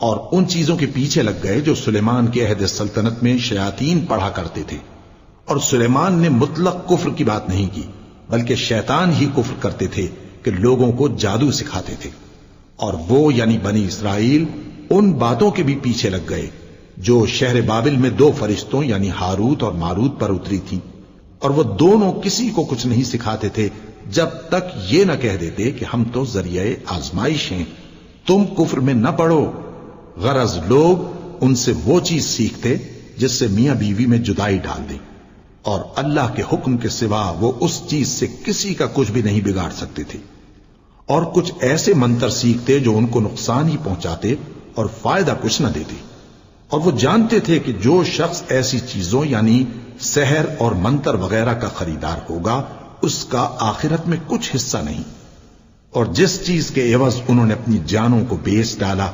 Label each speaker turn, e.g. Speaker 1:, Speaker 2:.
Speaker 1: اور ان چیزوں کے پیچھے لگ گئے جو سلیمان کے عہد سلطنت میں شیاطین پڑھا کرتے تھے، اور سلیمان نے مطلق کفر کی بات نہیں کی، بلکہ شیطان ہی کفر کرتے تھے کہ لوگوں کو جادو سکھاتے تھے۔ اور وہ یعنی بنی اسرائیل ان باتوں کے بھی پیچھے لگ گئے جو شہر بابل میں 2 فرشتوں یعنی ہاروت اور ماروت پر اتری تھی، اور وہ دونوں کسی کو کچھ نہیں سکھاتے تھے جب تک یہ نہ کہہ دیتے کہ ہم تو ذریعہ آزمائش ہیں، تم کفر میں نہ پڑو۔ غرض لوگ ان سے وہ چیز سیکھتے جس سے میاں بیوی میں جدائی ڈال دیں، اور اللہ کے حکم کے سوا وہ اس چیز سے کسی کا کچھ بھی نہیں بگاڑ سکتے تھے، اور کچھ ایسے منتر سیکھتے جو ان کو نقصان ہی پہنچاتے اور فائدہ کچھ نہ دیتے۔ اور وہ جانتے تھے کہ جو شخص ایسی چیزوں یعنی سحر اور منتر وغیرہ کا خریدار ہوگا اس کا آخرت میں کچھ حصہ نہیں، اور جس چیز کے عوض انہوں نے اپنی جانوں کو بیچ ڈالا